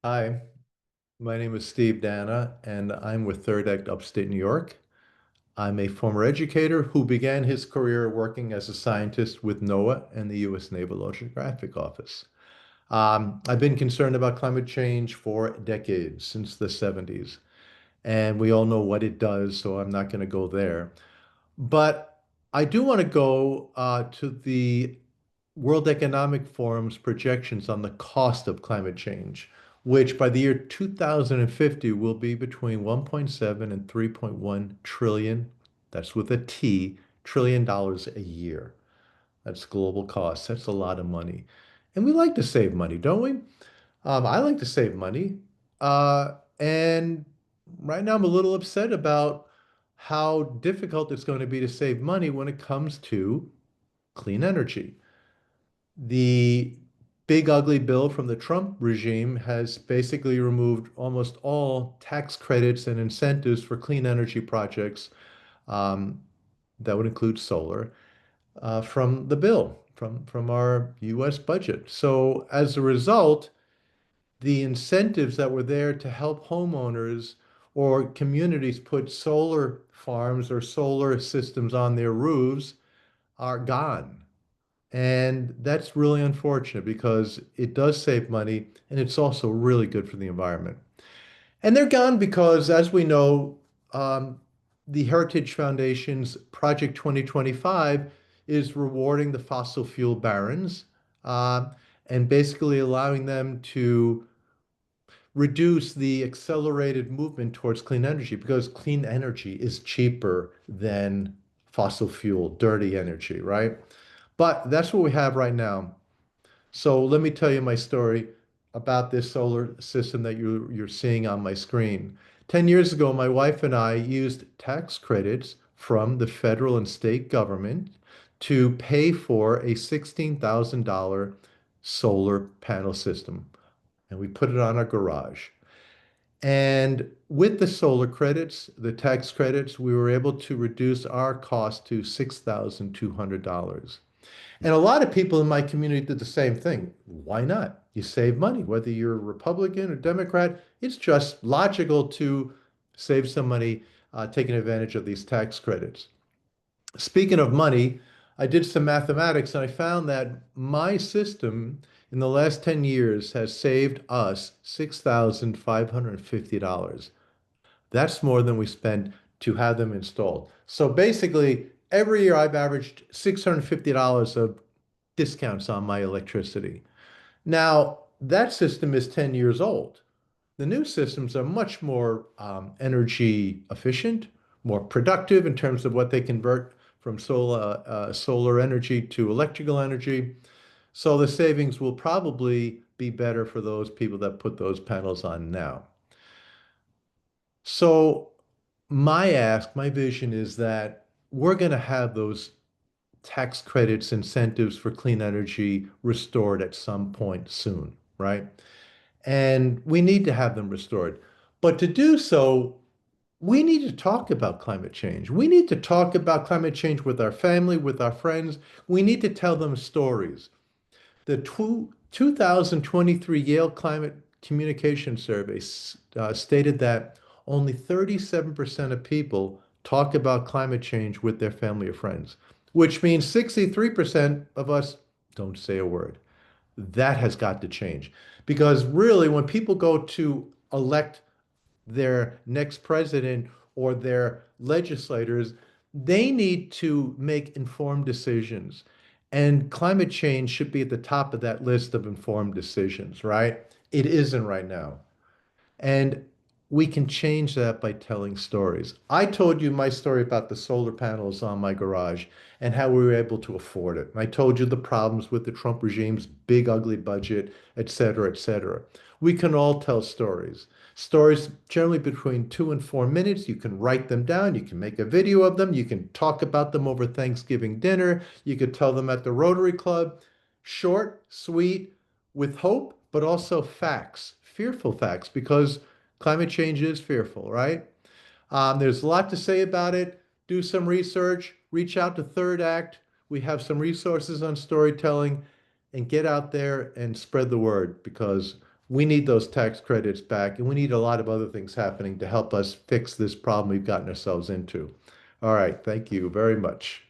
Hi, my name is Steve Danna, and I'm with Third Act Upstate New York. I'm a former educator who began his career working as a scientist with NOAA and the U.S. Naval Oceanographic Office. I've been concerned about climate change for decades, since the 70s, and we all know what it does, so I'm not going to go there. But I do want to go to the World Economic Forum's projections on the cost of climate change, which by the year 2050 will be between 1.7 and 3.1 trillion, that's with a T, trillion dollars a year. That's global cost. That's a lot of money. And we like to save money, don't we? I like to save money. And right now I'm a little upset about how difficult it's going to be to save money when it comes to clean energy. The big ugly bill from the Trump regime has basically removed almost all tax credits and incentives for clean energy projects, um, that would include solar, from the bill, from our US budget. So as a result, the incentives that were there to help homeowners or communities put solar farms or solar systems on their roofs are gone. And that's really unfortunate because it does save money and it's also really good for the environment. And they're gone because, as we know, um, the Heritage Foundation's Project 2025 is rewarding the fossil fuel barons, uh, and basically allowing them to reduce the accelerated movement towards clean energy because clean energy is cheaper than fossil fuel, dirty energy, right? But that's what we have right now. So let me tell you my story about this solar system that you're seeing on my screen. 10 years ago, my wife and I used tax credits from the federal and state government to pay for a $16,000 solar panel system. And we put it on our garage. And with the solar credits, the tax credits, we were able to reduce our cost to $6,200. And a lot of people in my community did the same thing. Why not? You save money, whether you're a Republican or Democrat. It's just logical to save some money, taking advantage of these tax credits. Speaking of money, I did some mathematics and I found that my system in the last 10 years has saved us $6,550. That's more than we spent to have them installed. So basically, every year I've averaged $650 of discounts on my electricity. Now, that system is 10 years old. The new systems are much more energy efficient, more productive in terms of what they convert from solar energy to electrical energy. So the savings will probably be better for those people that put those panels on now. So my ask, my vision is that we're going to have those tax credits, incentives for clean energy restored at some point soon, right? And we need to have them restored. But to do so, we need to talk about climate change. We need to talk about climate change with our family, with our friends. We need to tell them stories. The 2023 Yale Climate Communication Survey stated that only 37% of people talk about climate change with their family or friends, which means 63% of us don't say a word. That has got to change because really, when people go to elect their next president or their legislators, they need to make informed decisions. And climate change should be at the top of that list of informed decisions, right? It isn't right now. And we can change that by telling stories. I told you my story about the solar panels on my garage and how we were able to afford it. I told you the problems with the Trump regime's big, ugly budget, et cetera, et cetera. We can all tell stories. Stories generally between 2 and 4 minutes. You can write them down. You can make a video of them. You can talk about them over Thanksgiving dinner. You could tell them at the Rotary Club. Short, sweet, with hope, but also facts, fearful facts, because climate change is fearful, right? There's a lot to say about it. Do some research, reach out to Third Act. We have some resources on storytelling, and get out there and spread the word because We need those tax credits back, and we need a lot of other things happening to help us fix this problem we've gotten ourselves into. All right, thank you very much.